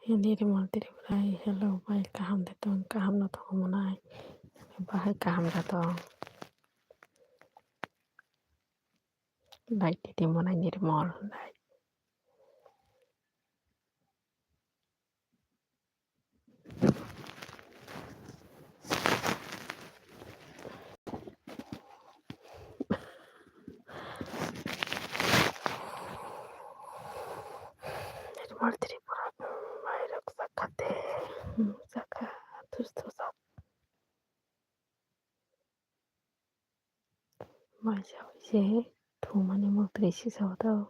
Nirmal Tripuraj, hello, bay kaham datong, kaham no thong monai, bahai kaham datong, like titi monai nirmal, like Nirmal Tripuraj, bay rok sakate, saka, tus tusat, bay sao je, thu mani mo trisi sao tao,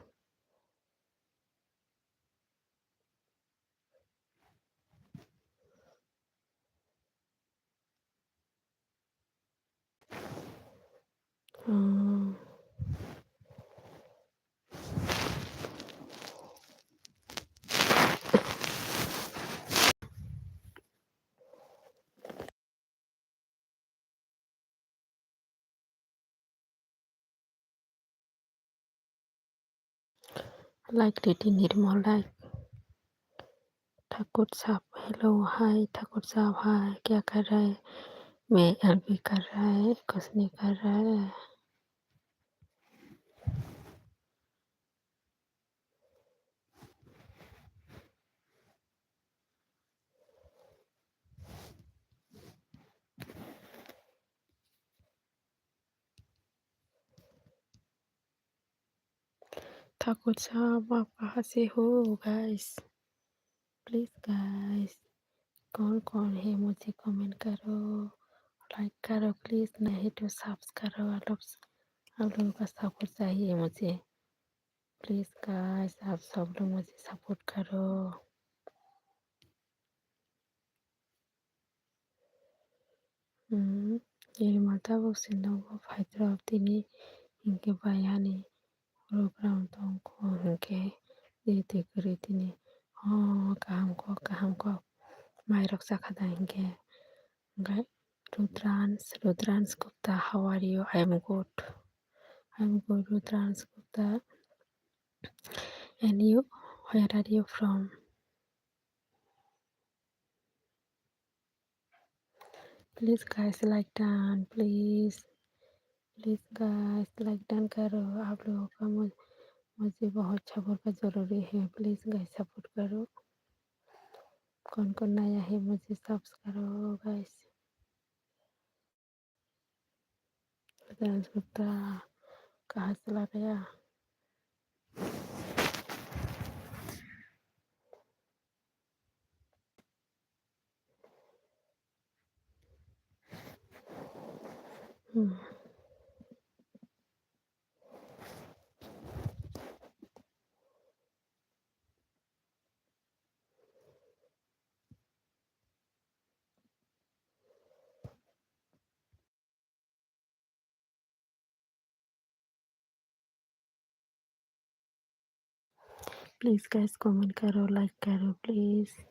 like titi nirmal, like Thakur साहब, hello, हाय ठाकुर साहब, हाय, क्या कर रहा है? मैं LB कर रहा है, कुछ नहीं कर रहा है। ठाकुर साहब, आप कहाँ से हो गाइस? प्लीज गाइस, कौन कौन है मुझे कमेंट करो, लाइक करो प्लीज, नहीं तो सब्सक्राइब करो। आप लोगों का सपोर्ट चाहिए मुझे, प्लीज गाइस, आप सब लोग मुझे सपोर्ट करो। Yelmata Boxing Fighter of the Inke Bayani program Tonko Inke Decorating Kahamko Myrok Sakada Inke Rudrans Gupta, how are you? I'm good. I'm good, Rudrans Gupta. And you? Where are you from? Please guys like done, please guys like done करो। आप लोगों का मुझे बहुत support का ज़रूरी है, please guys support करो। कौन कौन नया है मुझे सब्सक्राइब करो गाइस। डांस गुप्ता कहाँ चला गया? प्लीज़ गाइस कमेंट करो, लाइक करो प्लीज़।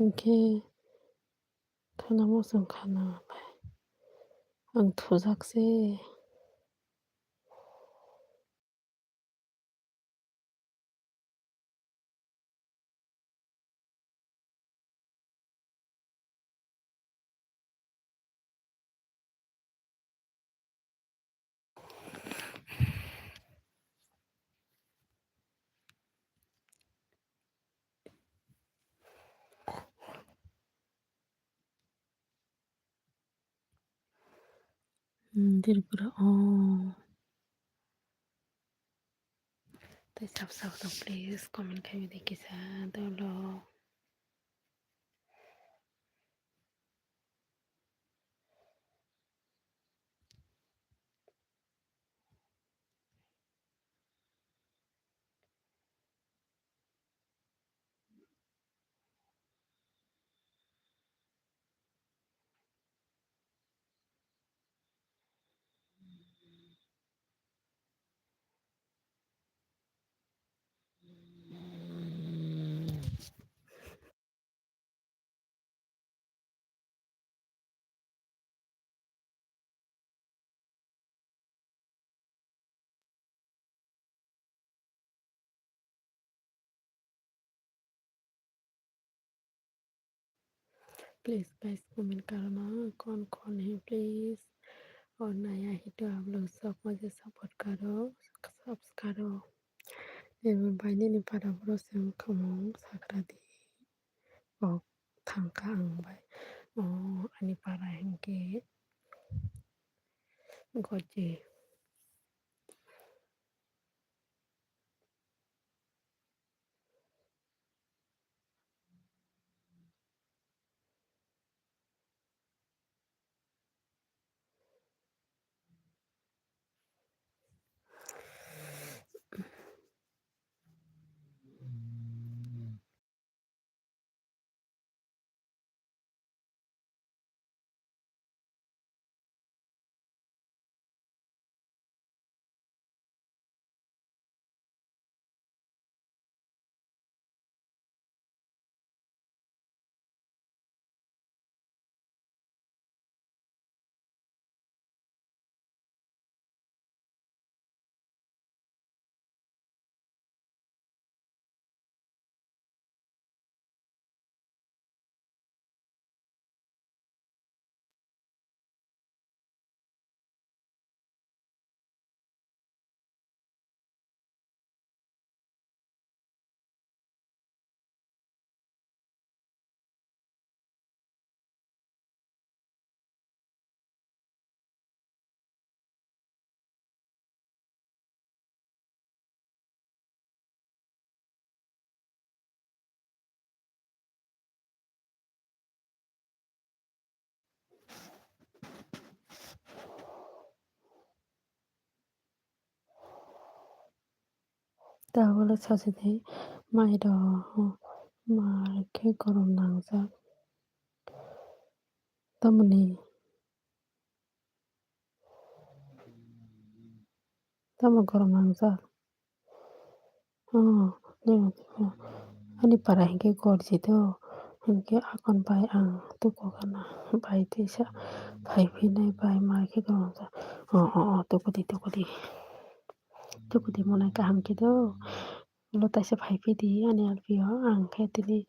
इनके खाना मौसम खाना आं थुजाकसे Tripura. Oh, they sub please comment kami dekhi sa dolo. Please guys comment करो ना कौन कौन है please और नया ही तो आप लोग सब मुझे सपोर्ट करो सब्सक्राइब करो बायनि para brosem kamong sakradi ok thangka angbai ani para hengke goje. তাহলে সাথে মাইর মারকে গরম নাংজা tamani tama gorong nangza ani para hingke gorji to hingke akon bai ang tuko kana bai tisa bai pinai bai marke gorong nangza tukudi monai kaham ke to lo taisa bai pidi ani alpio ang ke tini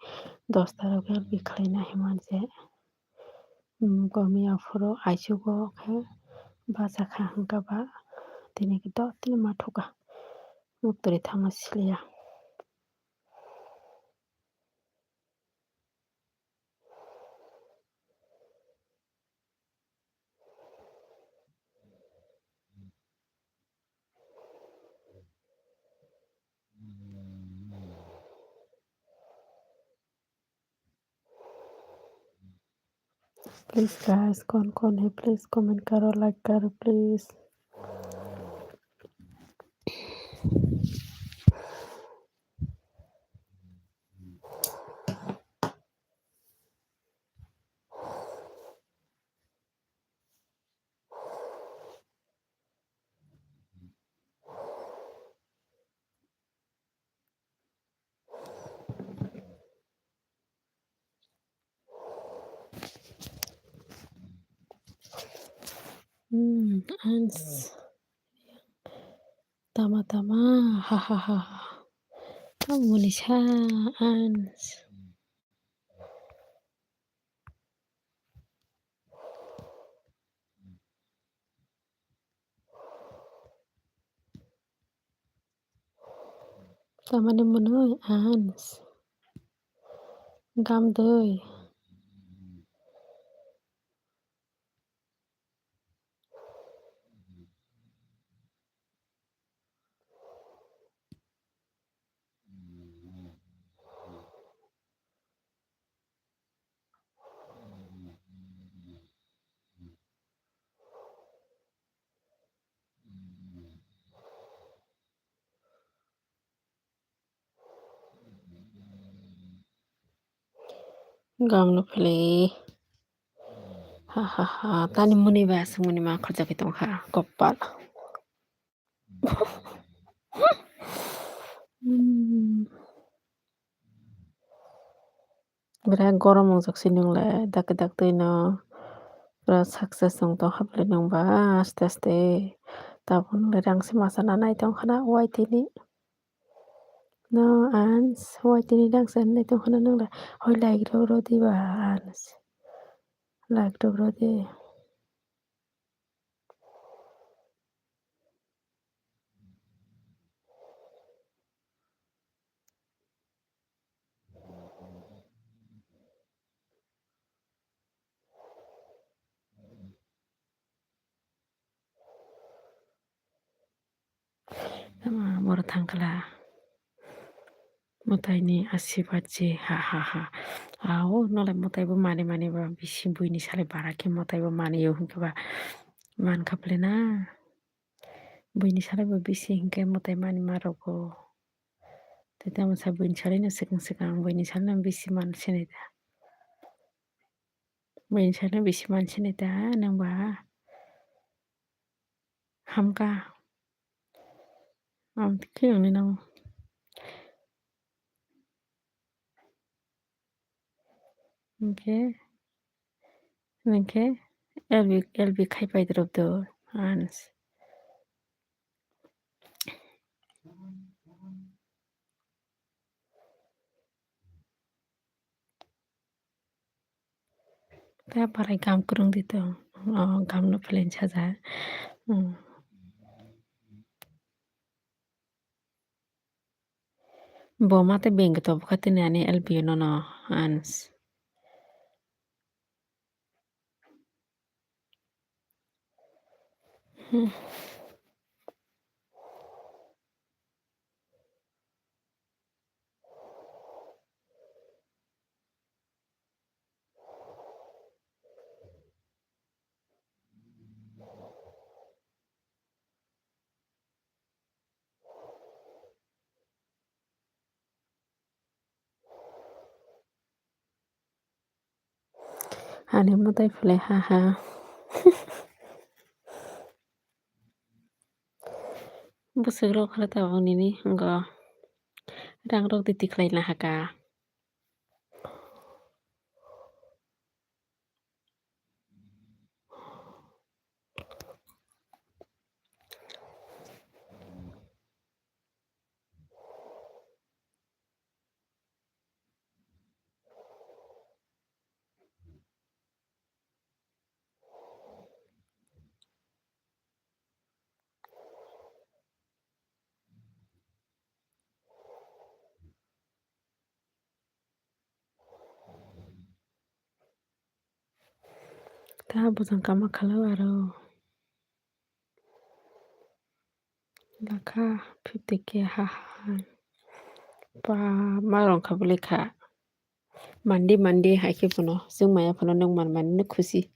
10 tarok alpi khlaina himanse gomi afuro aisugo ke basa kha hangka ba tini ke to tini mathuka muktori thama siliya. Please guys कौन है please comment करो like करो please. Ans tama hahaha kamu nisha ans tamani munoi ans gam doi Gamno play. Hahaha. Tani muni bas muni ma khorja kitong kha. Kopal. Birak gorom ongjak sinungla dak dak tui no. Pura success jong tong haplai nungba aste aste. Tabuk nungla rangsi masa nanai tong khana waitini. No ans waitini rangsi nanai tong khana nungla. Hoi like ro di ba ans. Like ro di. Moro thangkla. Mutaini asibatji hahaha. Ao nolai mutaibo mani ba bisi buini salai baraki mutaibo mani yo hingke ba mankaplai na. Buini salai bo bisi hingke mutai mani marogo. Tete amsa buini salai no sikang buini salai no bisi man sinai da. Buini salai no bisi man sinai da nangba. Hamka. Kiyang ni nang. Ningke LB khaipai drop do ans. Ta parai gam kurung dito. Gam no plane saja. Bo mate beng to bukatini ani LB no ans. Ani mutai play haha. Busuk rok khala tabang nini go. Rang rok di tiklai na haka. Ta bujang kama khalau aro. Laka 50k haha. Pa marong khabuli kha. Mandi haike puno. Sung maya puno nung man no khusi.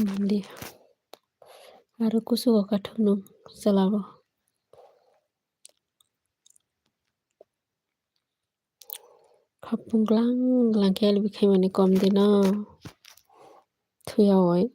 Mandi. Aro kusu ko kathok nung salabo. Khapung lang ke LB khai mani kom dina. Thuya oi.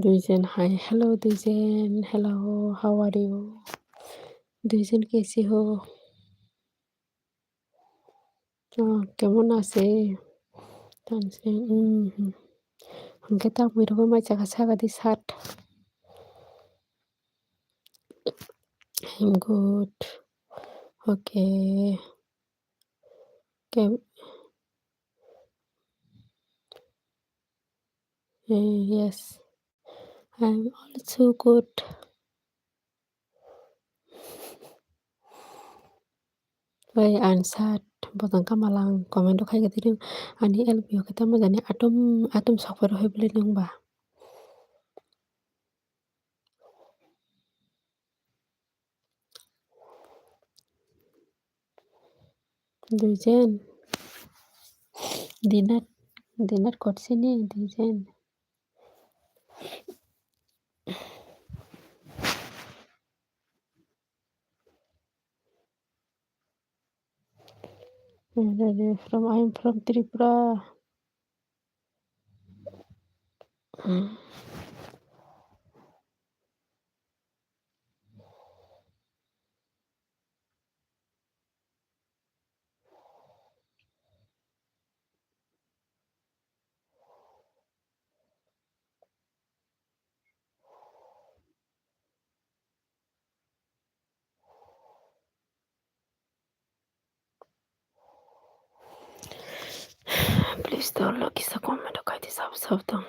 Duijen hi. Hello Duijen. Hello. How are you? Duijen कैसे हो? কেমন আছে? Tanse. Hangke tak miro mai chaka saga di sat. I'm good. Okay. Yes. I'm also good. Why answered bojangka malang comment o khaigati nung ani LB o khe tamajani atom sokper o heble nungba. Duijen dinner kotsini duijen. I'm from Tripura. Please don't look isa comment o kaiti sab dong.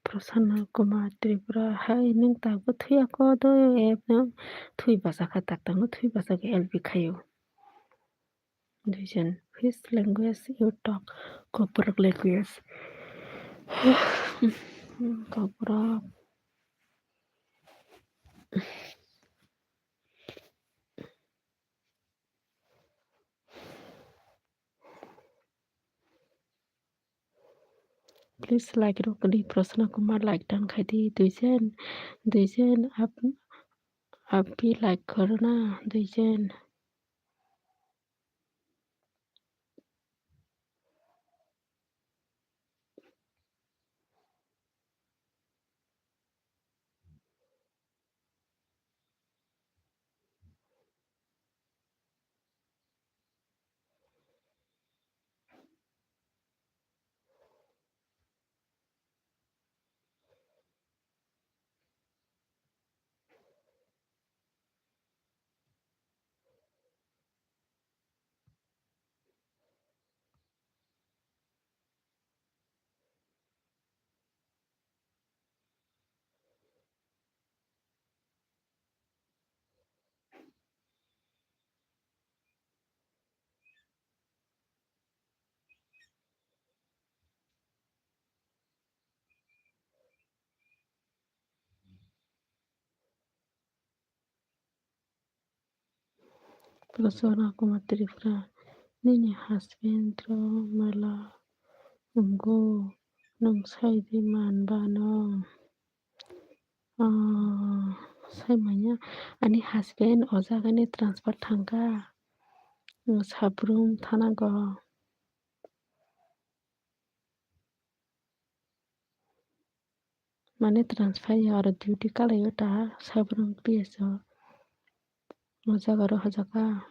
Prasanna Kumar Tripura hai nung tabu thui ako do app no thui basa kha tak tang thui basa ke LB khayo. Duijen which language you talk? Kopurak language. Kopurak. Please like rokali Prasanna Kumar like dan khaiti duijen आप भी like करो ना दुइजन. Prasanna Kumar Tripura nini husband ro mala go nung saidi man ba nung saimanya ani husband o jagani transfer thangka sabrum thanago mane transfer aro duty kalayo ta sabrum PSO o jagaro hajaka.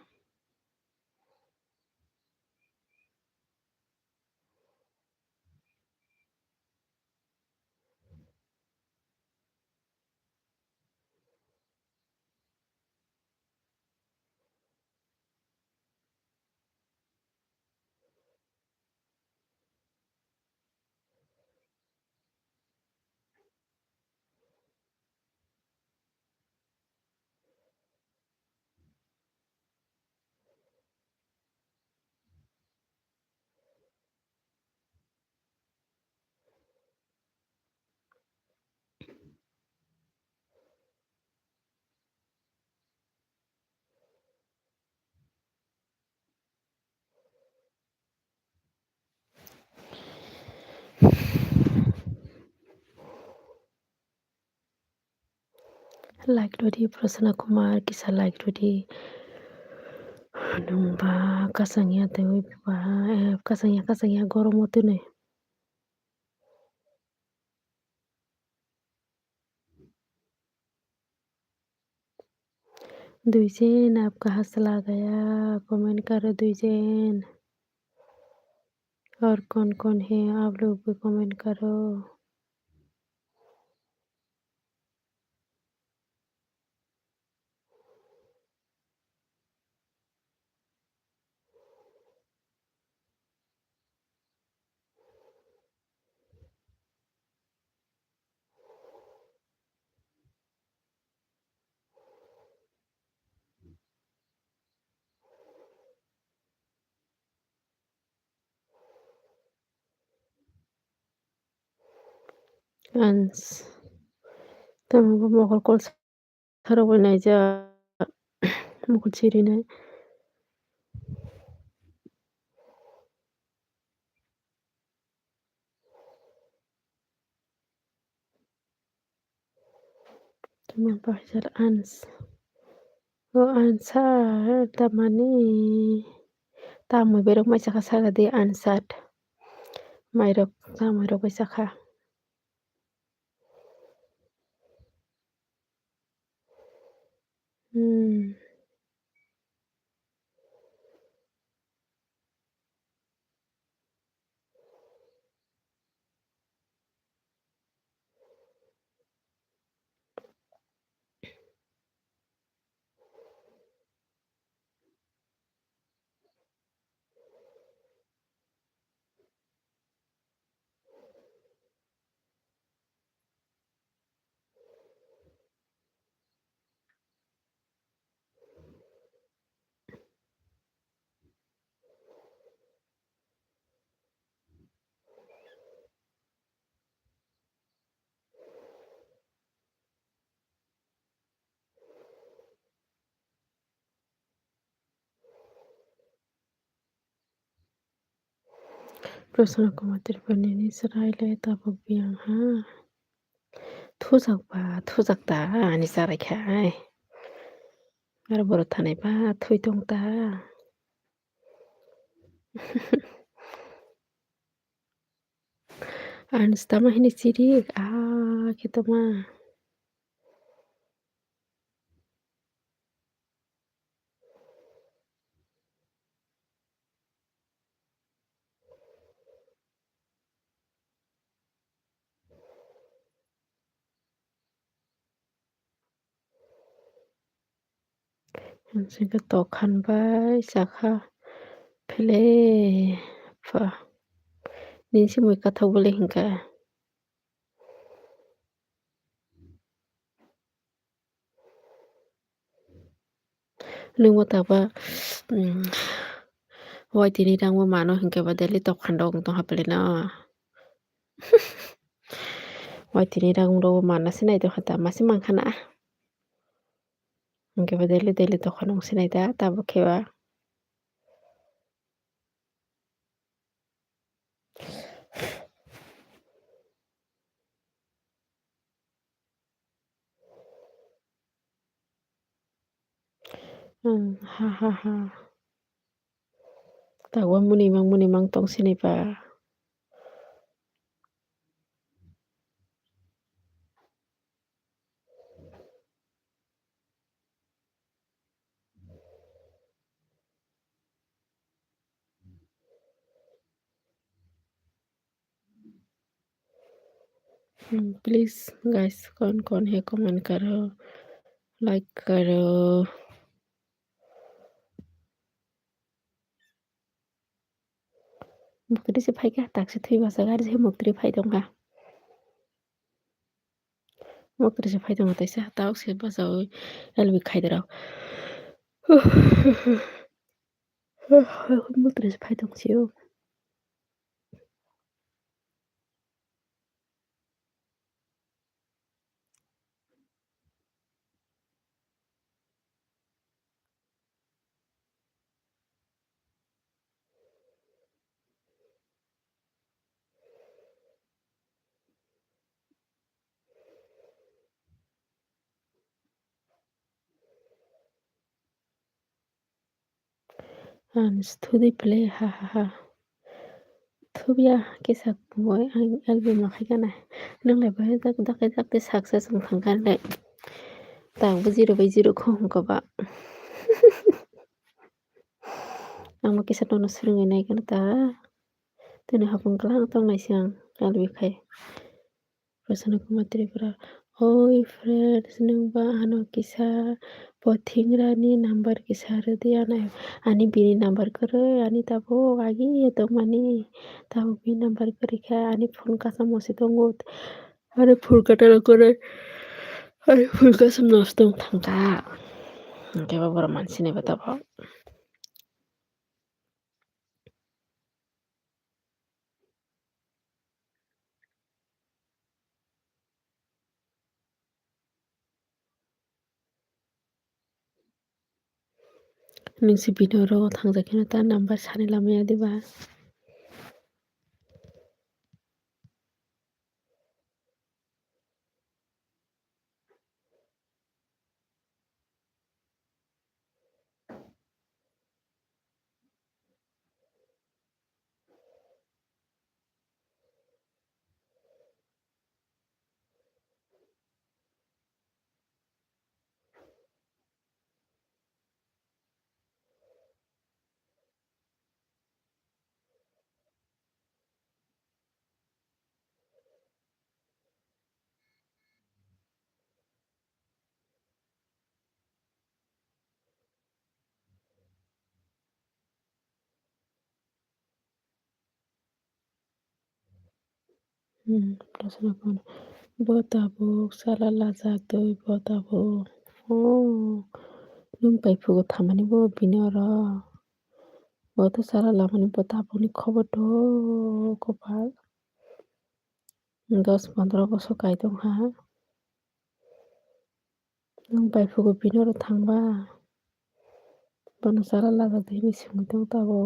Like dodi Prasanna Kumar kisa like dodi nung ba kasangya dewi ba kasangya goromotu ne. दुइजेन आपका हंस ला गया comment करो दुइजेन और कौन-कौन है आप लोग भी कमेंट करो। Ans tamam boqol kol sare wanaagsan ma ku jirin tamam bahsar ans oo ansa tamani tamu berok mai saka saka de ansat mairok tamuirok bai saka. प्रश्न कमातिर पनि नि Israel tabagbiang ha. Thusak ba thusak ta ani sarai khai. Ara boro thanai ba thui tong ta. Ans tama hini sirik kitama. Ansika tokhan bai saka phele fa. Ninsi moi kathak bole hingka. Lungmo taba wai tini rangmo mano hingka ba deli tokhan dong tong hapele na. Wai tini rangmo mana sinai to hata masi mangkhana. Hingka ba deli tokhan dong sinai ta tabo kheba. Ha. Tawa muni mang tong sinai ba. Please guys कौन-कौन है comment करो, like करो। Mukti si phai ka tak si thui basa gar je mukti phai dong ka. Mukti si phai dong ta sa tauk si basa elbi khai da. Mukti si phai dong chiu. Studi play ha. Thubia kisak boy elbi ma khai kana. Nang lai bai dak te success ng thang kan lai. Tang bu 0/0 khong ka ba. Ang makisa no surungai nai kana ta. दिनै हाबुंग्रां दांनायसो आं गालबिखाय प्रसन्न कुमार ओइ friends नोंबा आनो किसा पथिंग्रानि number किसारदी आणि बिनी number करे आणि ताबो आगी येतो मानी ताबो बि नाम्बार करिखा आणि फन kasam मसे दंगो आरो फुल काटार करे आरो फुल kasam नस दं थांगा केबा बर मानसिनि बताबो नोंसि बिनोरो थांजाखिनो ता नाम्बार सानै लामाया दिबा प्रसन्न कुमार बताबो साला लाजादो बताबो नों बायफुगो थामानिबो बिनोरो बतो साला लामानि बताबोनि खबर कपाल 10-15 बसो गायदों हा नों बायफुगो बिनोरो थांबा बनो साला लाजादो हिनि सोंदों ताबो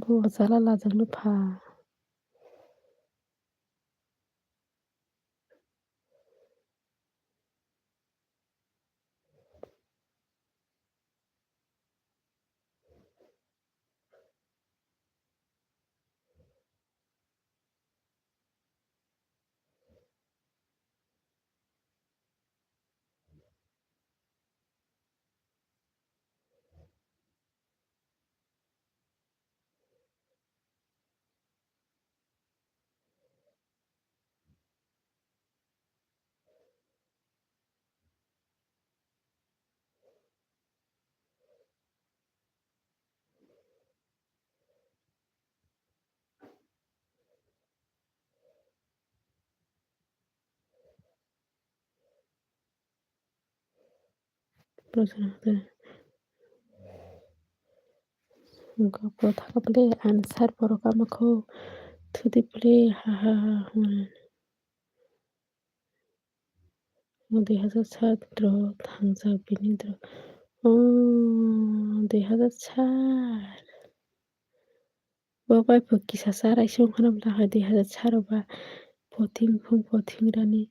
बो साला लाजांनो फा प्रसन्न गप्प थाखाबले आनसार बरकामखौ थुदिप्ले हा 2007 थांजा बिनिद्र 2004 बाबाय फकिसा साराय संखनमला 2004 बा पथिं फुं पथिंग्रानि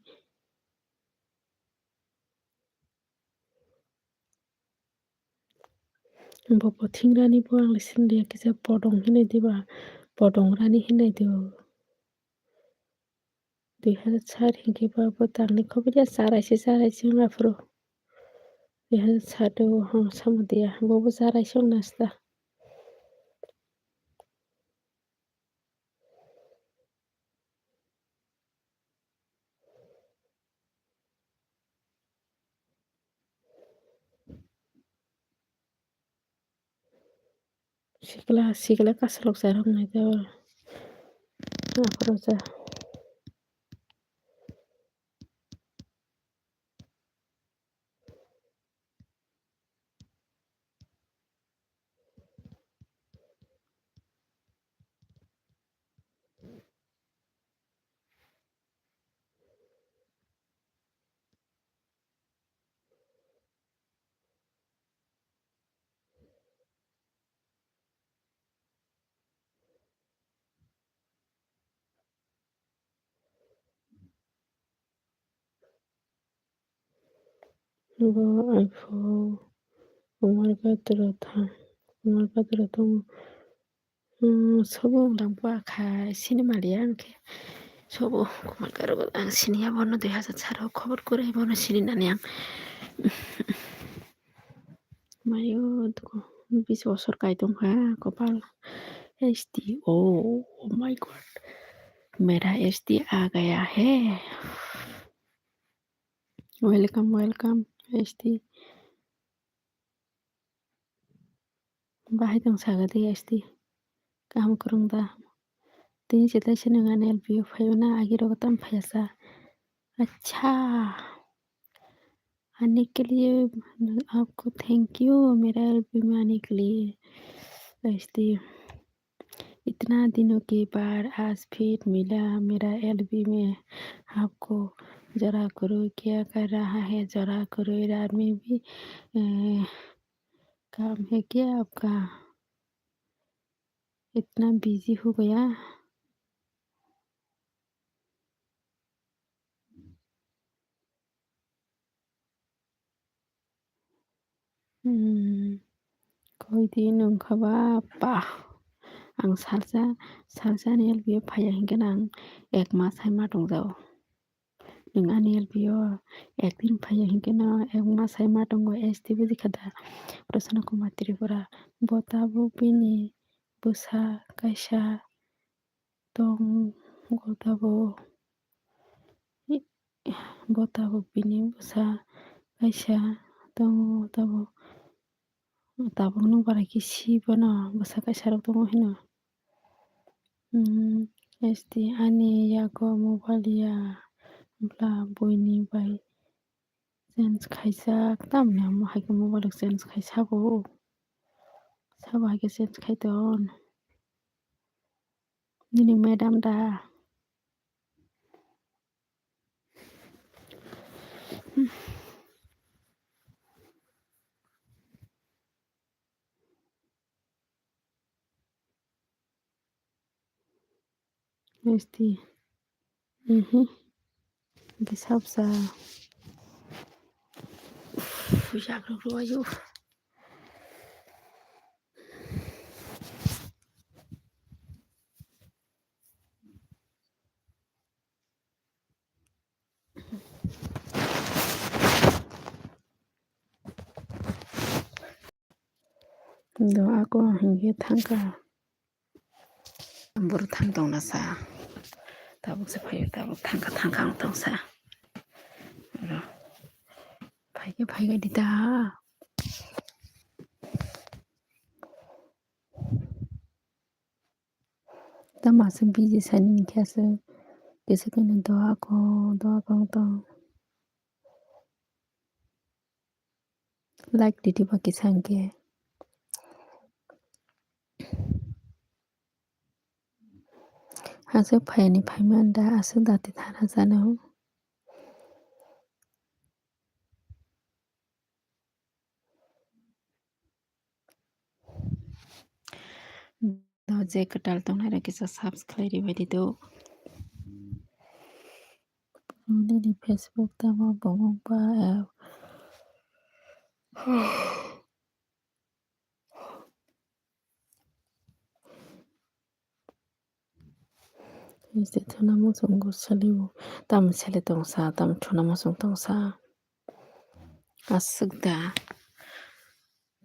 बो पथिंग्रानि बो आंलाय सिन्दिया किसा पदं हिनाय दिबा पदंग्रानि हिनाय दो 2004 हिंकेबाबो तांनि खबिया सारायसे हंगाफ्रो 2007 हां सामदिया हांबाबो सारायसे हंनास्ता सिगला कासलक जारंनाय दा आफरो जा बो आइफो उमर गाद्र था उमर गाद्र दं सब लांबो आखाय सिनेमालिया आंखे सब कुमार गारबो आं सिनिया बनो 2004 खबर करे बनो सिनिनानै आं मायो 20 বছর गायदोंहा कपाल एचडी ओह माय गॉड मेरा एचडी आ गया है वेलकम वेलकम एचडी बाहायदों सागदे एचडी गाहाम खुरुंदा दिन जेतलायसे नोंहा एलबीआव फायना आगिराव तामफायासा अच्छा आने के लिए आपको थैंक यू मेरा एलबी में आने के लिए एचडी इतना दिनों के बाद आज फिर मिला मेरा एलबी में आपको जरा करो क्या कर रहा है जरा करो रात में भी काम है क्या आपका इतना बिजी हो गया कोई दिन ओंखारबा बा आं सालजानि एलबीआव फाया हैगोन आं एक मास हाय मा दंजाओ नों आंनि एलबीआव एक दिन फाया हैगोन एक मास हाय मा दंगो एसटी बुजिखादा प्रसन्न कुमार त्रिपुरा बताबो बिनि बुसा गायसा दं गताबो बताबो बिनि बुसा गायसा दं गताबो tabung nung bara kisi bana basa kaisarok tongo hino SD ani yago mobalia bla boyni bai sense kaisa tamne mo haike mobile sense kaisa bo sabo haike sense kaiton nini madam da SD gisabsa Jagro ayo do ako hingi thangka buru thang dong na sa tabuk se phayo tabuk thangka ang tong sa ro phaiga dita tamasung busy sanin kyasa kese kene doa ko tong like didi baki sangke haso phayani phaimanda aso dati thana jano do je katal tong nara kisa subscribe baidi do nini facebook tama bomong pa Este thuna mosong go salibo tam sele tongsa tam thuna mosong tongsa asukda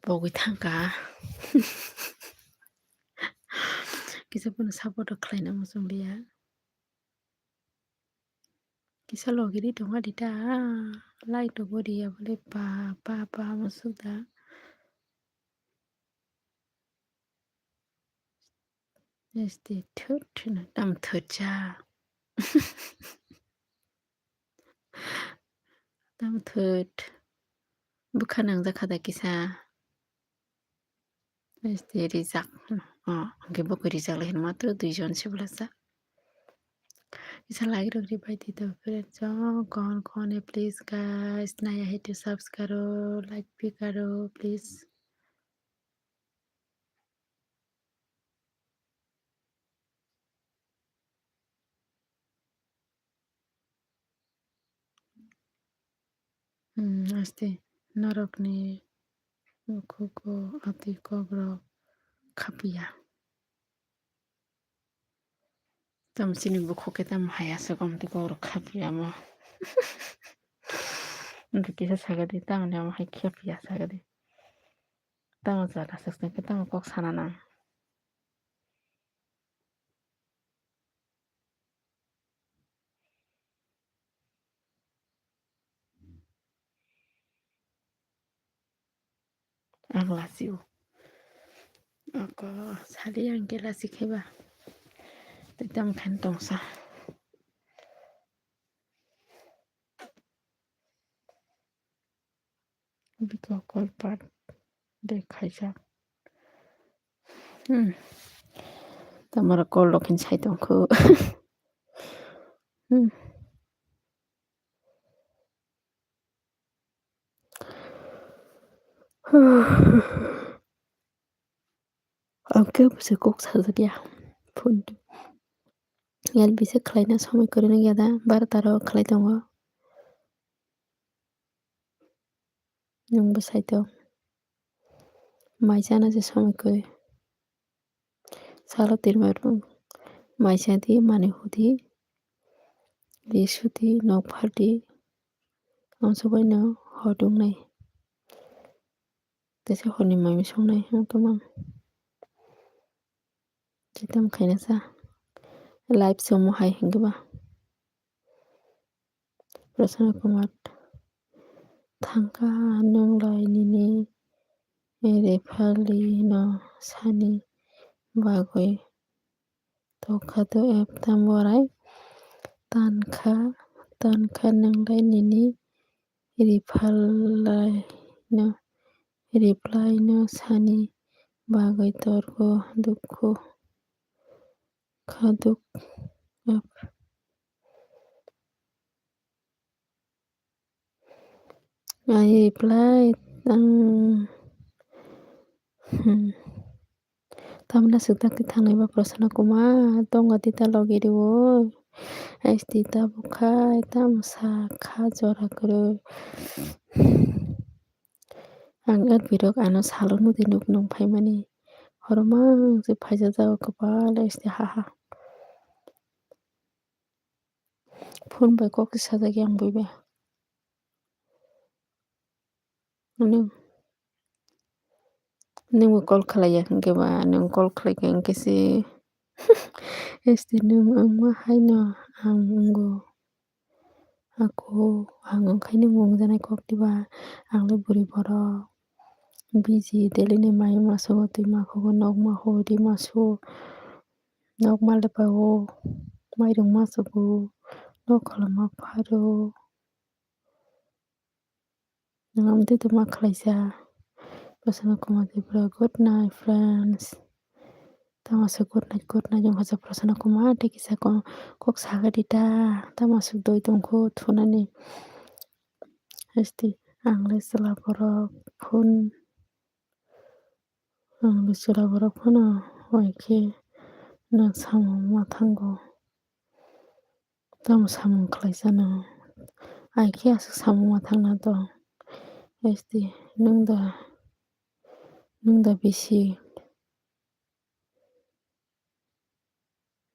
bogi thangka kisa pun support khlaina mosong liya kisa logiri tonga dita like to body ya bole pa masukda este thuna tam thucha tam thut bukhanang jakada kisa este rijak angke boko rijak lahin matro 2 jon siblasa isa like rokri baidi to friends कौन है please guys नया है तो subscribe करो like भी करो please अस्ति नरकनि मुखुको अति कब्र खापिया तमसिनि बुखोके तम हायासो कमति कब्र खापिया म उनके किसा sagadi tamne am hai खापिया sagadi Tama jara saksanke tama kok sanana. Ang lasiu. Ako sali ang lasi kheba. Titam khan tongsa. Biko kolpat dekhai jak. Tamara kol lokin sai tongkhu. Angke bisa kok sajakya. Phone. Yal bisa khlaina samay korina gyada bar taro khlai tongo. Nungbo sai tong. Maisana je samay kore. Salo tirmarung. Maisa di mane hudi. Risudi nok phardi. Amsabai no hodung nai. Tese honi mami song nai tamam. Chitam khaina sa. Live somo hai hingba. Prasana Kumar. Thangka nonglai nini. Ere phali no sani. Bagoi. Tokha to ep tamborai. Tanka nonglai nini. Reply no sani. Bagoi torko dukho. Khaduk ep. I replied. Tamna sukdakti thangnaiba Prasanna Kumar tongo tita logiri wo. Tita bukhai tamsa kha jora koroi. Ang birok ano salo nudi nuk nung phaimani. Horomang je phaijajao kapal haha. Phone bai kokti sajagi ang buibe. Nung call khalaya hingke ba nung call khalai ka hingke si. Nung angma haino anggo. Ako ang angkhaino mungjanai kokti ba anglo buri borok. Busy daily ni mai maso tui makogo nokma hori maso. Nokma lepago. Mairung masogo. Nokholama pharo. Ngamdi to ma khlaisa. Prasanna Kumar Debra. Good night friends. Tamasuk good night yung haja Prasanna Kumar tekisa kok sagadita. Tamasuk doi tongkho thunani. Angle sela borok phone. Angle sela borok phone waikhe. Nang samung mathango. Tam samung khlaisa no. Aikhe asuk samung mathangna to. Nungda bisi.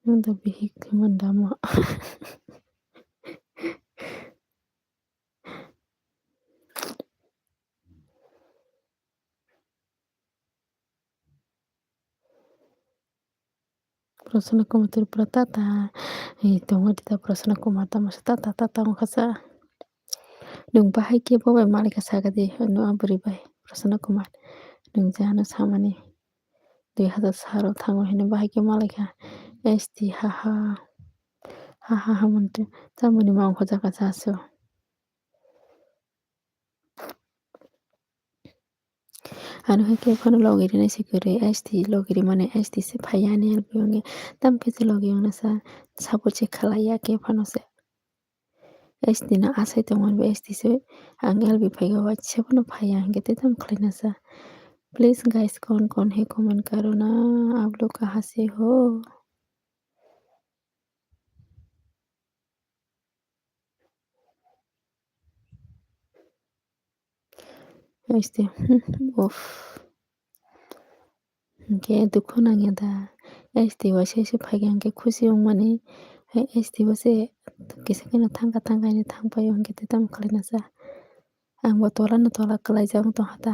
Nungda bihik mandama. Prasanna Kumar Tripura tata. Tongo dita Prasanna Kumar tamasa tata ngkhasa. Nung bahai ke bobai malika sagadi no aburi bai Prasanna Kumar. Nung jano samani. 2007 thango hino bahai ke malika. Haha. Haha munti. Tamuni maung khojaka jaso. Anu hake phano logiri na sikore logiri mane se phayani albionge tam pese logiong na sa sapoche khalaya ke phano se na asai tongon be se ang elbi phaiga wache phano phaya hange te tam khlaina sa please guys कौन है comment करो ना आप लोग कहाँ से हो उफ के दुख नांगे दा वैसे भाग्य के खुशी हूँ मने वैसे किसी के ना थंगा ने थंग पायो हंगे ते तम खले ना सा आंग तोला कलाई जाऊँ तो हता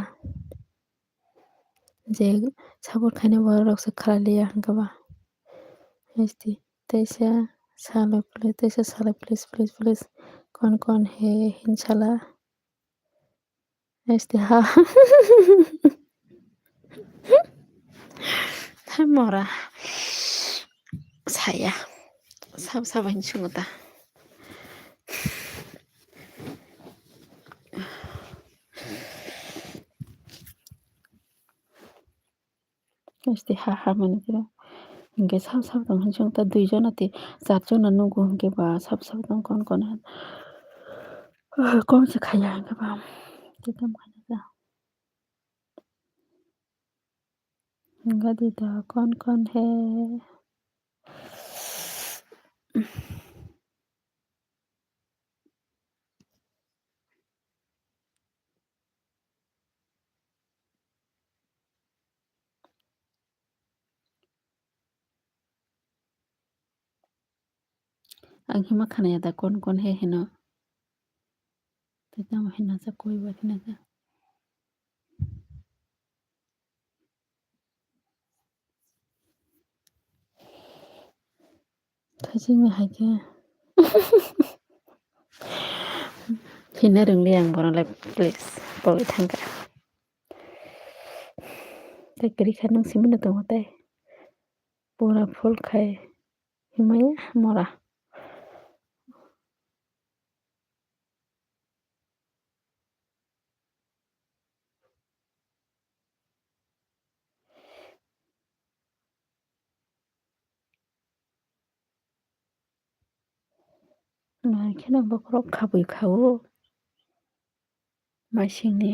जे सापर्ट खाने borok khalailia hwnkhe Hasty tesa sala please kon he hinsala hasty ha mora saya sab hinsunguta hasty ha manitira hingke sab dong hinsungta 2 jona ti 4 jona nugo hingke ba sab dong kon se khaya hingke ba titam khaya hingga dita kon he ang hima khanaya da kon he hino titam hina sa koi ba hina sa thajime haike hina rongli ang boralai please poi thangka tai kari khanang simina tongo tai pura full khai himaya mora khena bokrok khabui khao maisingni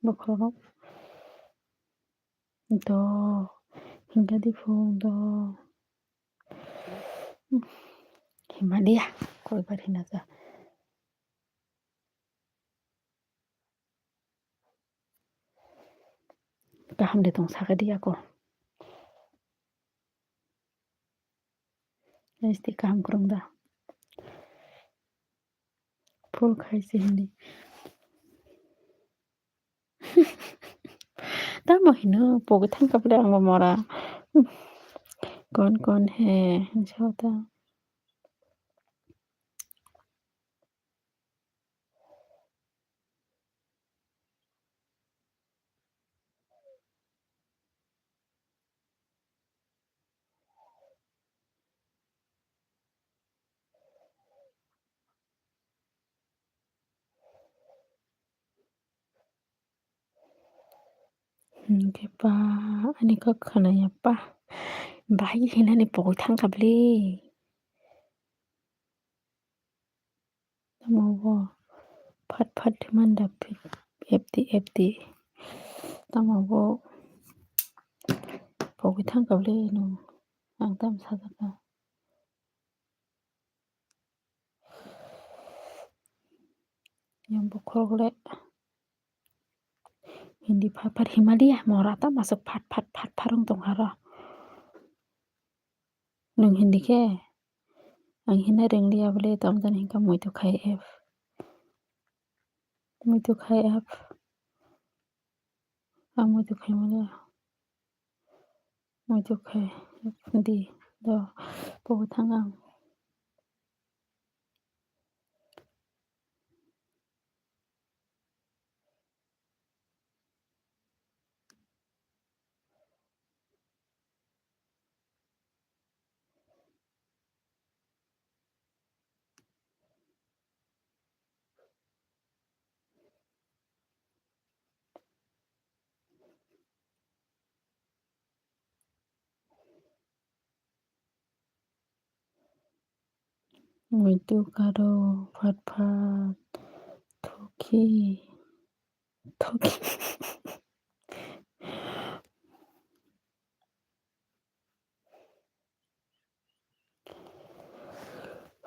bokrok do hingga di phone do himalia koi bar hina sa kaham de tong saka dia ko Hasty kaham kurang da full khai se hindi tamo hino pogo thangka ple ang mora kon he hinsota hingke pa ani ko khanaya pa bai hina ni pogo thangka ple tamo bo fat manda FD tamo bo pogo thangka ple no ang tam sadaka yang bokrok le hindi fat himalia mora ta masuk fat farong tong hara nung hindi ke ang hina renglia bole tom jan hingka moi to khai f moi to khai f ang moi to khai malia moi to khai di do pogo thangang moi to karo fat thoki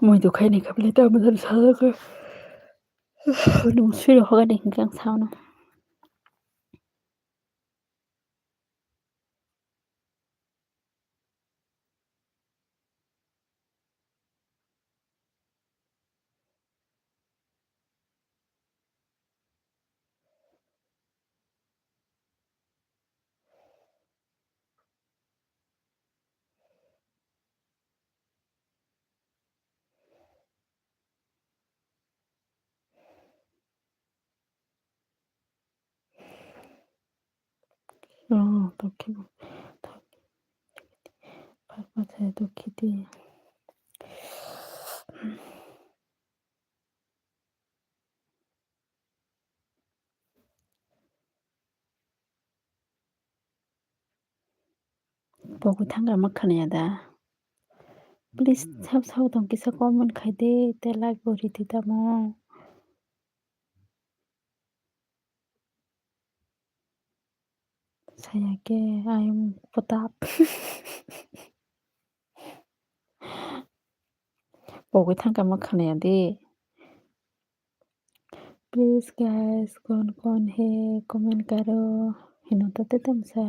moi to khai ni kable ta madan sadaka nung sui hoga de hingka sauna দুঃখী পারপাসে দুঃখিতী 보고 tangamak khaniada. Please sab saudon kisa comment khaide te like bori ditamo. Sayake I'm potap. 보고 tangamak khaniade. Please guys कौन-कौन है comment करो. Hinota te tamsa.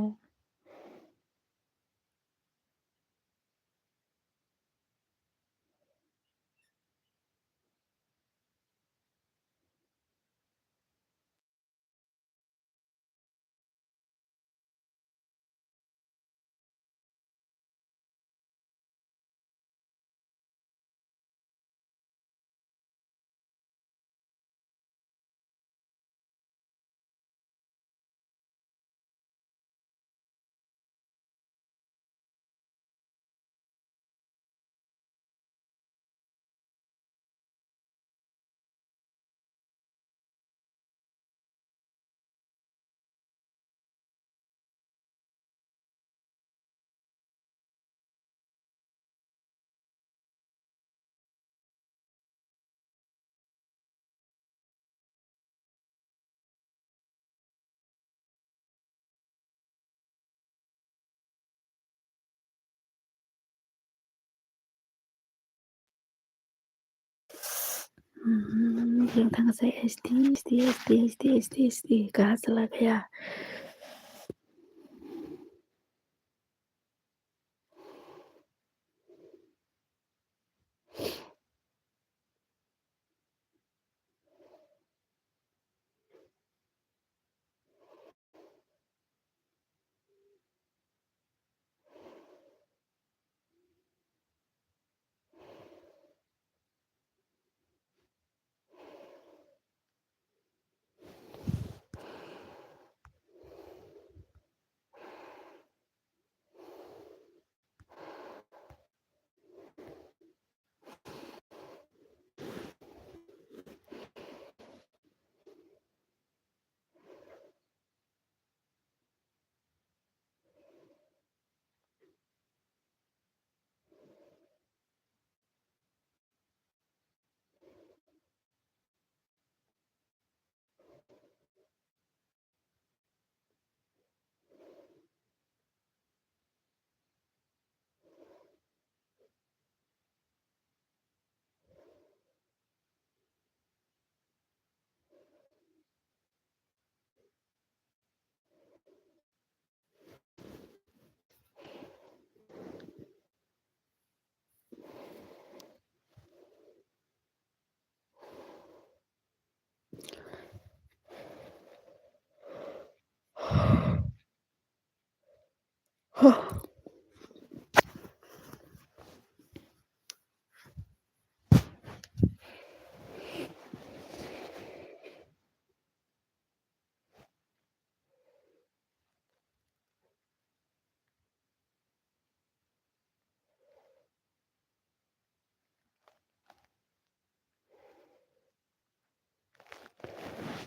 ये thằng से SD कहाँ चला गया?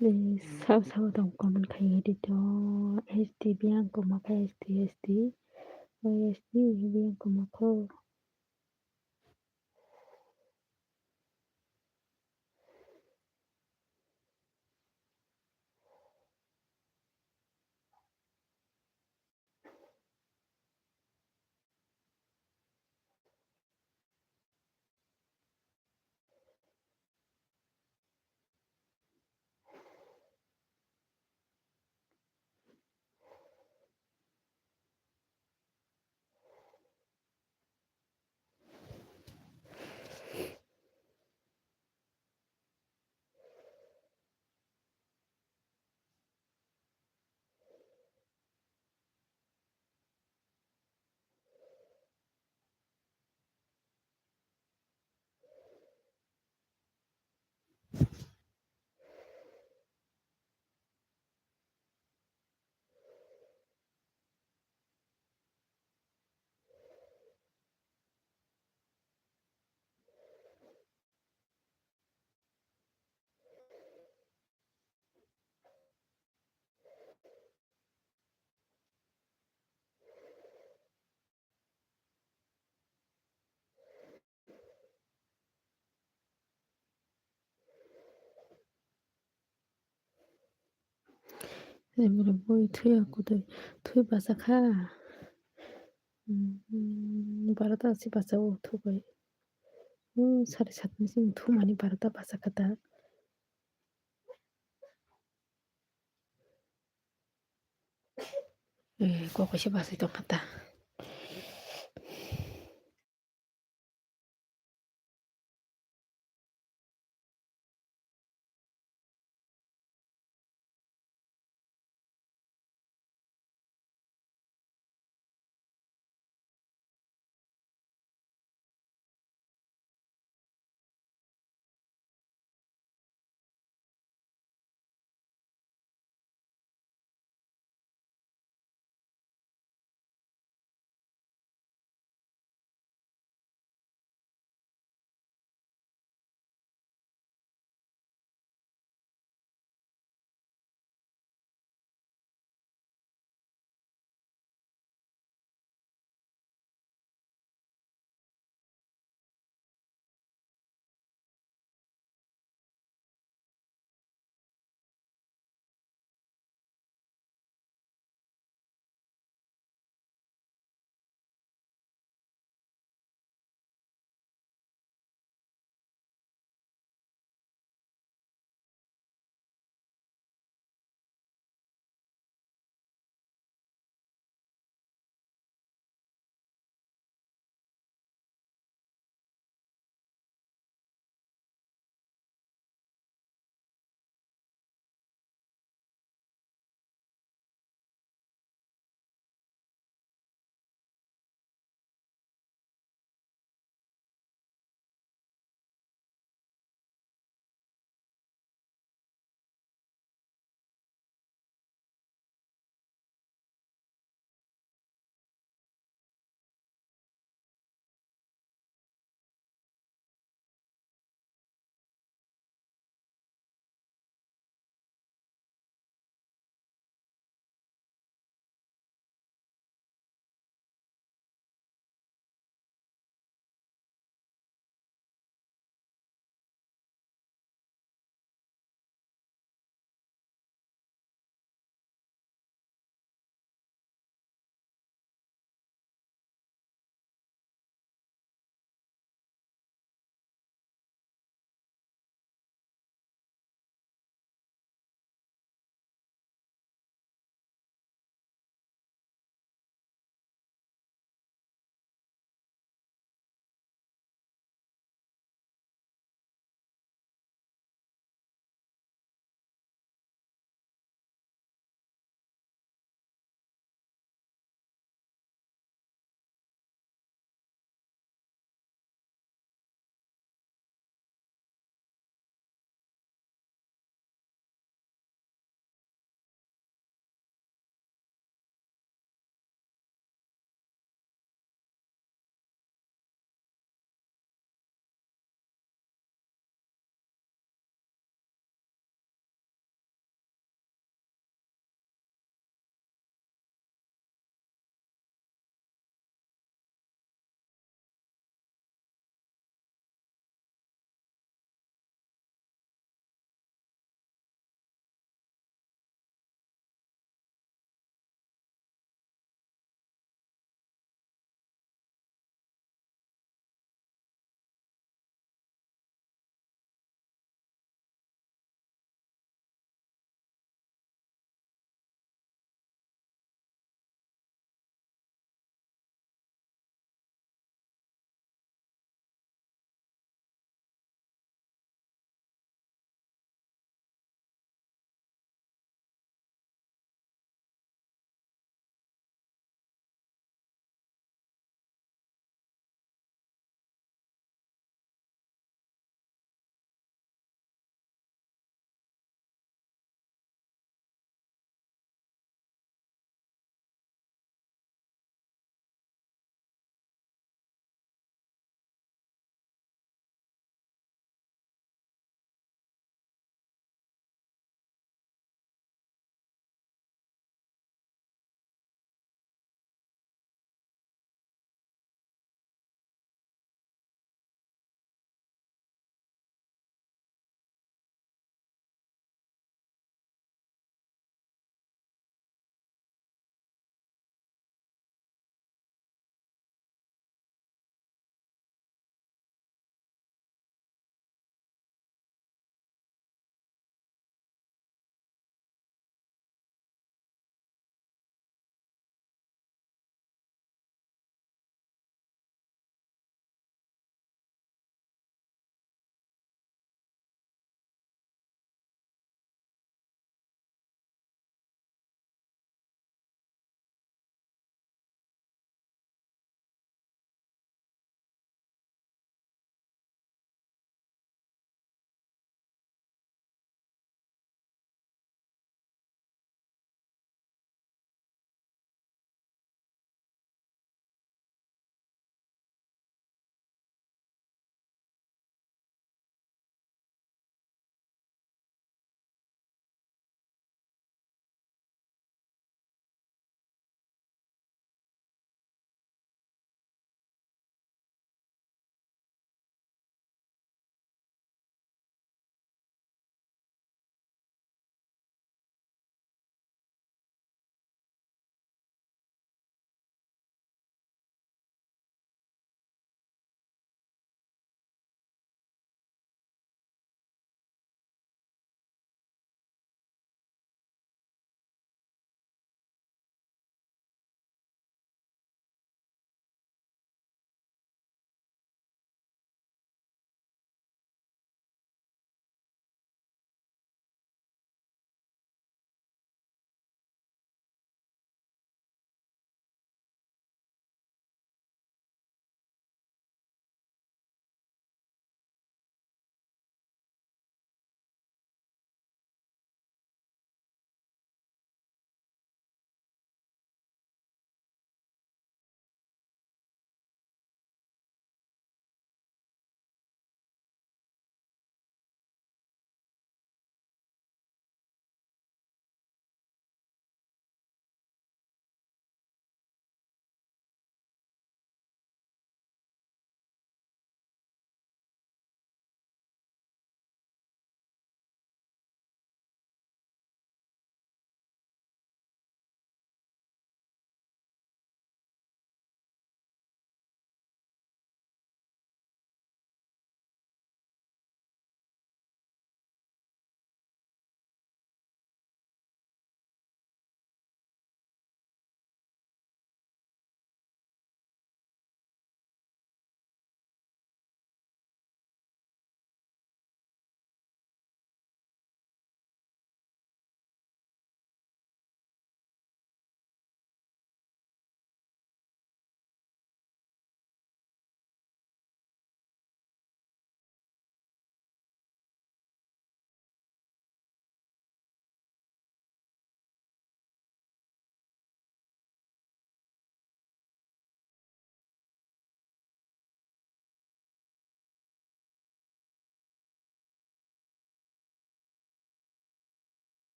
Please saudon comment khaide dito. SD bien como que SD SD bien como ko. Emre boy থুই akudoy থুই basa kha. 12টা আছে বাঁচাও থু ভাই। 7:30 में से थू मानी 12টা basa kata. Kok ko siya basa itong kata.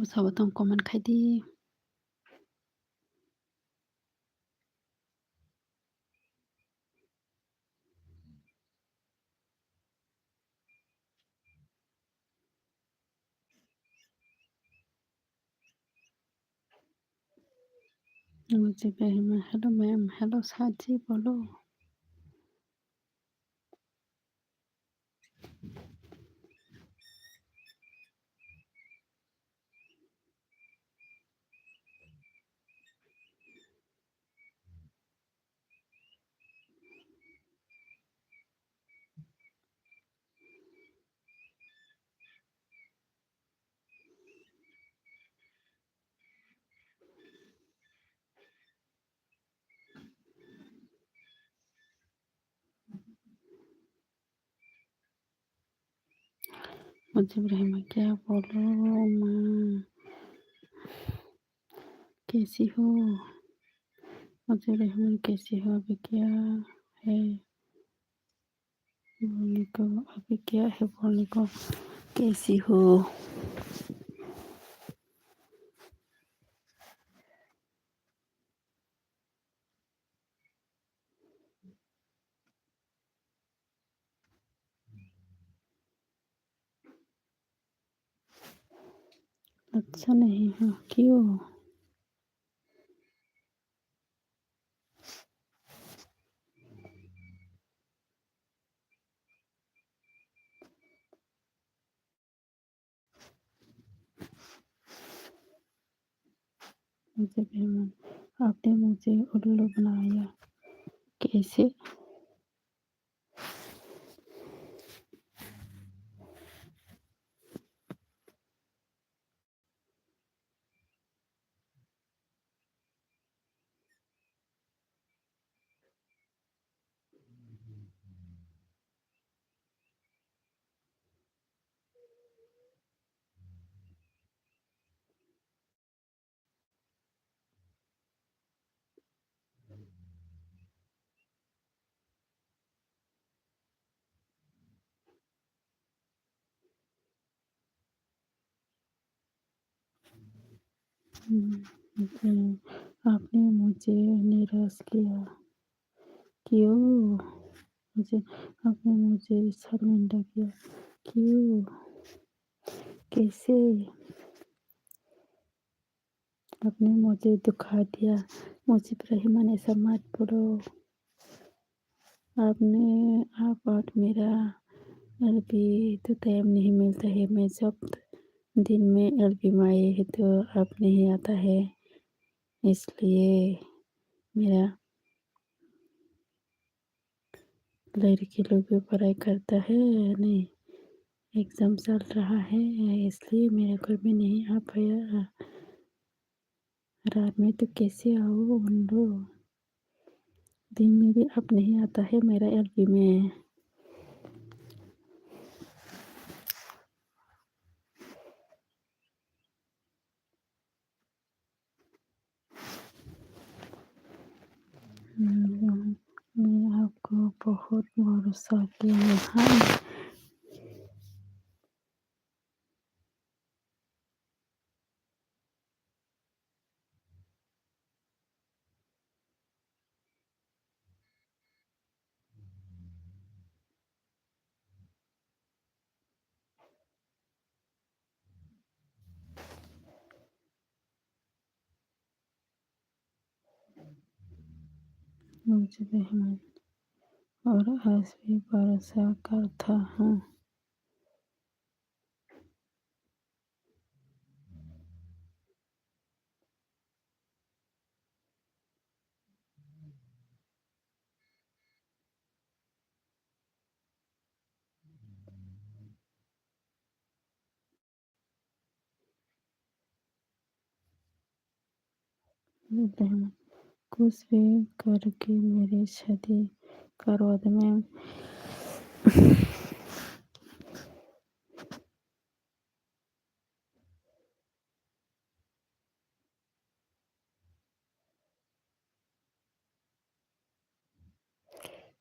sahabat komen खाइदि मुझे हेलो मैम, हेलो साथी बोलो। मुझे ब्रह्मा क्या बोलो माँ, कैसी हो? मुझे रहमान कैसी हो? अभी क्या है बोलने को? अभी क्या है बोलने को? कैसी हो? अच्छा नहीं हो, क्यों? मुझे रहमान, आपने मुझे उल्लू बनाया। कैसे? आपने मुझे निराश किया। क्यों? मुझे आपने मुझे शर्मिंदा किया। क्यों? कैसे? आपने मुझे दुखा दिया। मुझे रहमान ऐसा मत बोलो। आप और मेरा अरबी तो टाइम नहीं मिलता है। मैं जब दिन में अरबी में आए है तो अब नहीं आता है, इसलिए मेरा लड़की लोग भी पढ़ाई करता है, नहीं एग्ज़ाम चल रहा है, इसलिए मेरे घर में नहीं आ पाया। रात में तो कैसे आओ उन लोग? दिन में भी अब नहीं आता है मेरा अरबी में। मैं आपको बहुत भरोसा किया हाँ। मुझे रहमान और आज भी भरोसा करता हूँ। रहमान कुछ भी करके मेरी शादी करवा दो मैम।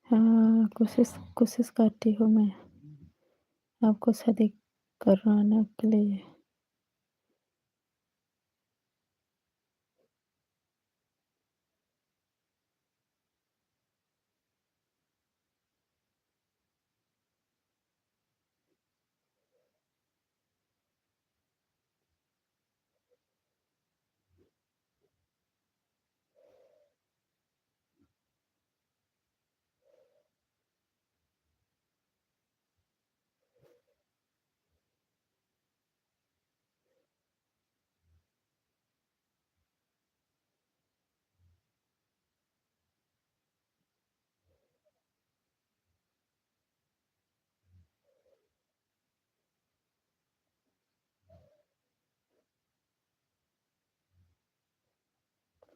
हाँ, कोशिश कोशिश करती हूँ मैं आपको शादी करवाने के लिए।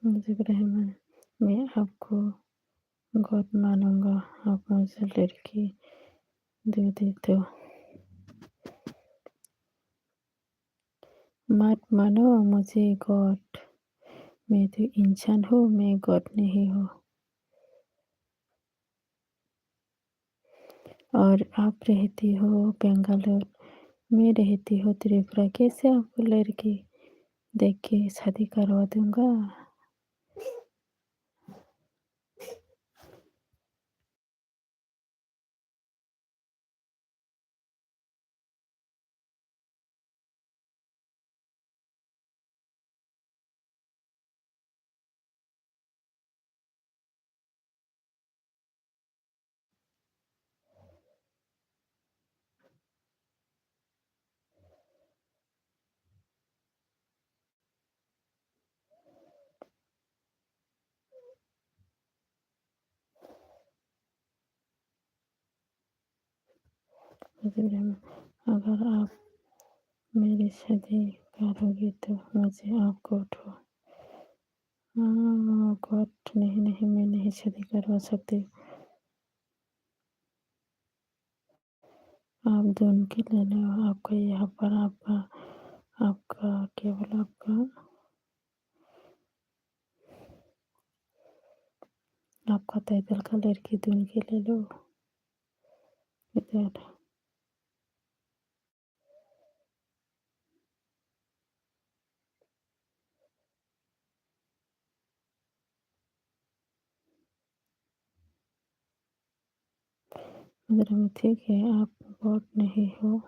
मुझे रहमान, मैं आपको गॉड मानूंगा। आप मुझे लड़की दे दे तो मत मानो मुझे गॉड। मैं तो इंसान हूँ, मैं गॉड नहीं हूँ। और आप रहती हो बेंगलोर, मैं रहती हूँ त्रिपुरा। कैसे आपको लड़की देख के शादी करवा दूंगा। अगर आप मेरी शादी करोगी तो मुझे आपको उठो। गॉड नहीं नहीं, मैं नहीं शादी करवा सकती। आप दोनों के ले लो। आपका यहाँ पर आपका केवल आपका टाइटल का लड़की दून के ले लो इधर। इधर में ठीक है, आप गॉड नहीं हो।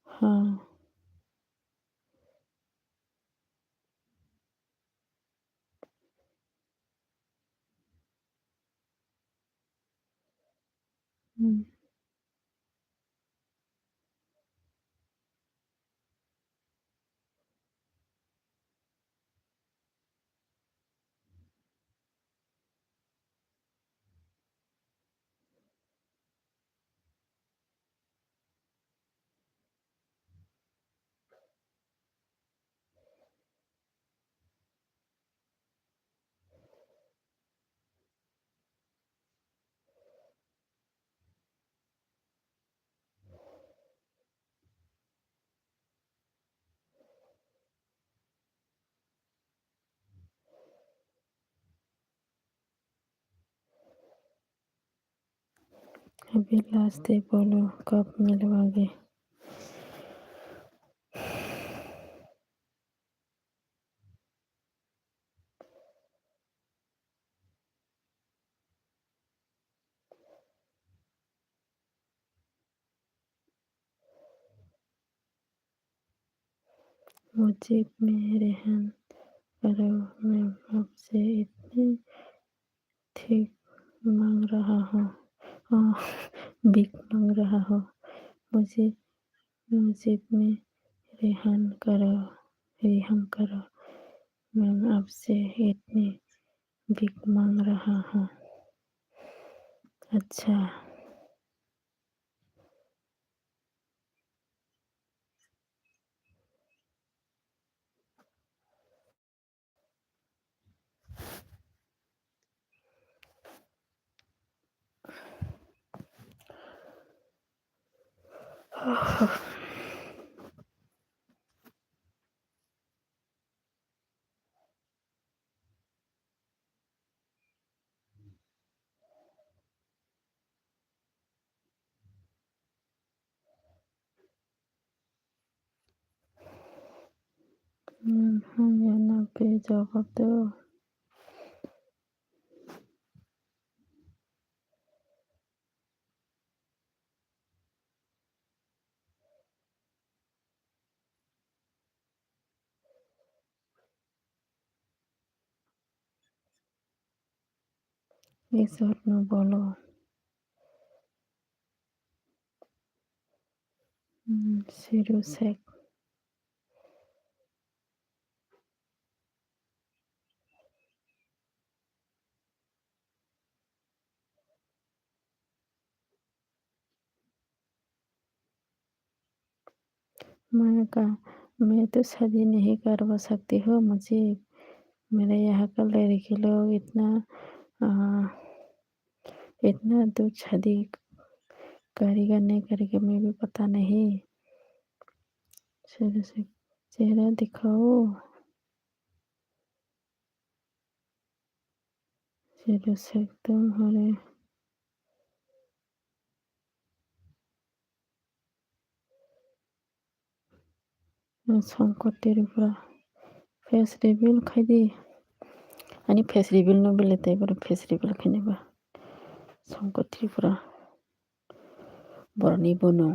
हाँ। हम्म, अभी लास्ट डे बोलो, कब मिलवाओगे। मुझे में रेहान करो। मैं आपसे इतनी ठीक मांग रहा हूँ। भीख मांग रहा हूँ। मुझे मुझे में रेहान करो, रिहम करो। मैं आपसे इतनी भीख मांग रहा हूँ। अच्छा। हम यहाँ पे जवाब दो। इस वक्त में बोलो। शुरू से मैंने कहा मैं तो शादी नहीं करवा सकती हूँ। मुझे मेरे यहाँ का लड़की लोग अ, इतना दूध शादी करेगा नहीं करेगा मैं भी पता नहीं। चलो से चेहरा दिखाओ। चलो से एकदम हरे संकटेर पूरा फेस रिविल खाई दी आनी फेस रिविल न बेलेते पूरा फेस रिविल खाई बा संकटेर पूरा बरनी बनो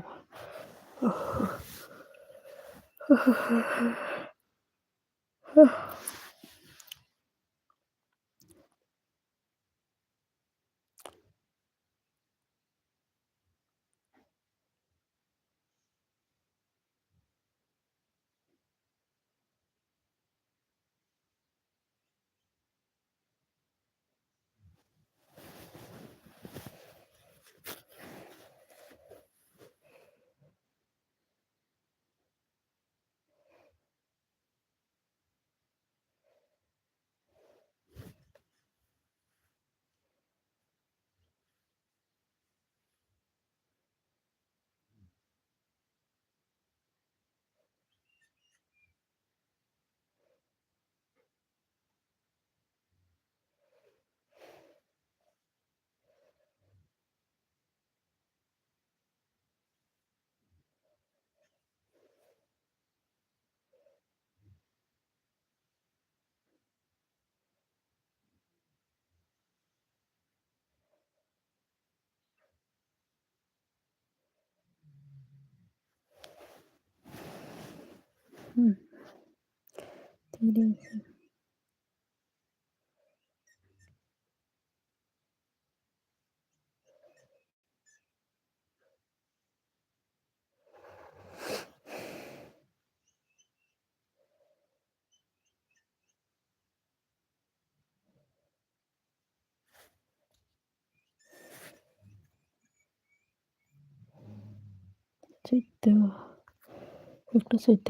धीरे से चैत्य একটু চৈত্য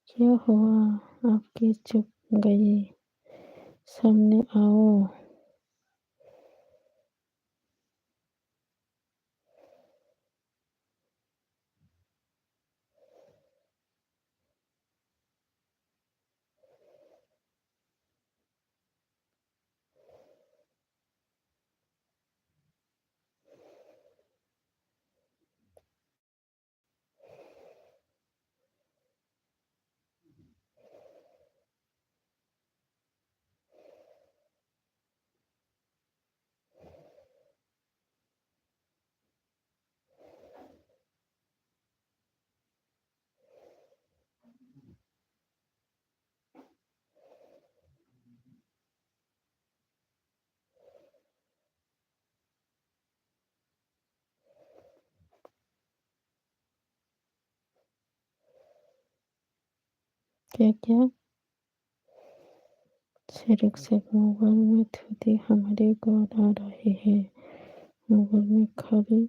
क्या हुआ आपकी चुप गई सामने आओ क्या क्या सिर्फ से मोबाइल में थूथी हमारे गॉड आ रहे हैं। मोबाइल में खाली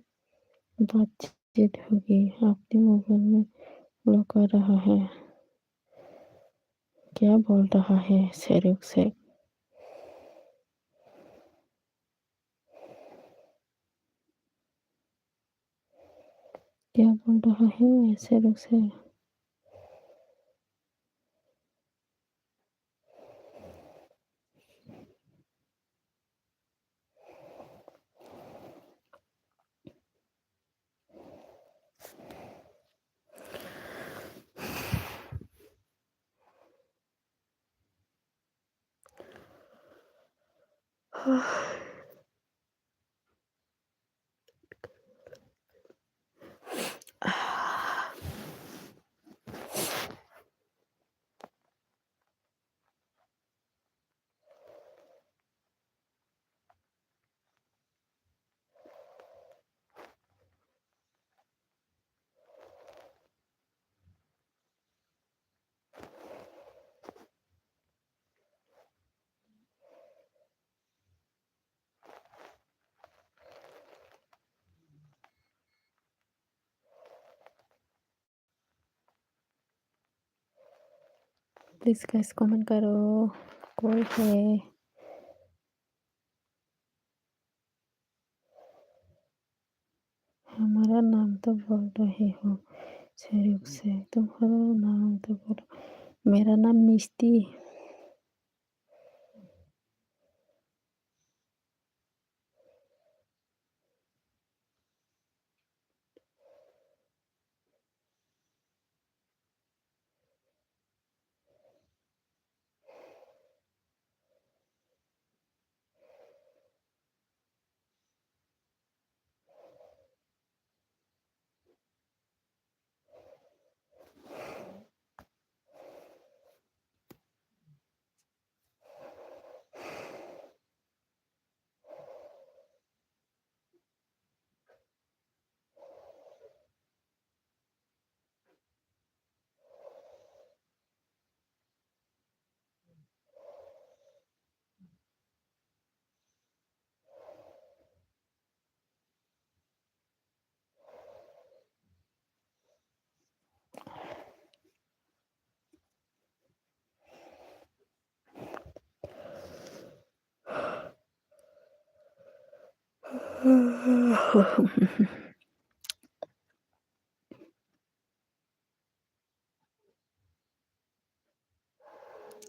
बातचीत होगी, अपने मोबाइल में लगा रहा है। क्या बोल रहा है सिर्फ से? क्या बोल रहा है सिर्फ से? प्लीज गाइस कमेंट करो, कोई है? हमारा नाम तो बोल रहे हो सिर्फ से, तुम्हारा नाम तो बोलो। मेरा नाम मिष्टी।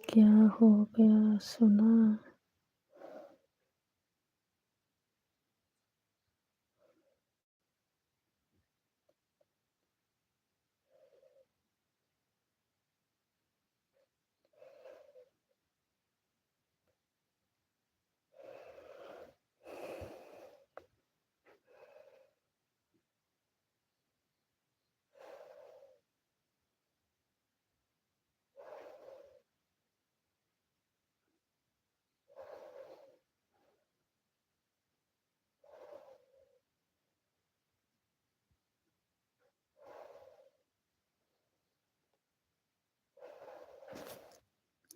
क्या हो गया सुना?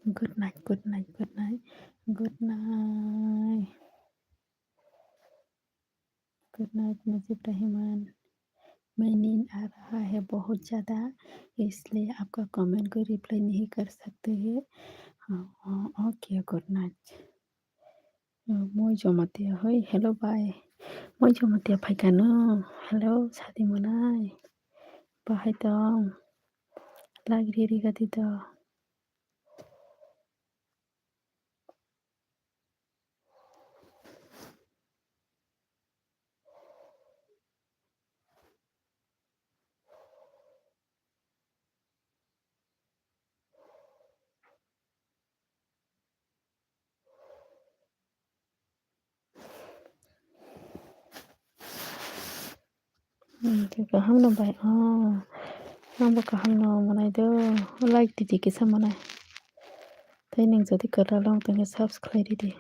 Good night, good night, good night, good night, good night Mujib Rahman. मैं नींद आ रहा है बहुत ज़्यादा, इसलिए आपका कमेंट को रिप्लाई नहीं कर सकते हैं। हाँ, ओके, गुड नाइट। मैं जमातिया है, हेलो बाय। मैं जमातिया फाइकानो, हेलो साथी मनाई, बाहाय दं, लागिरि गति the. Kaham na bay, nang kaham na manay do, like didi kisa manay. Tay ning jadi kara long tanga subscribe didi.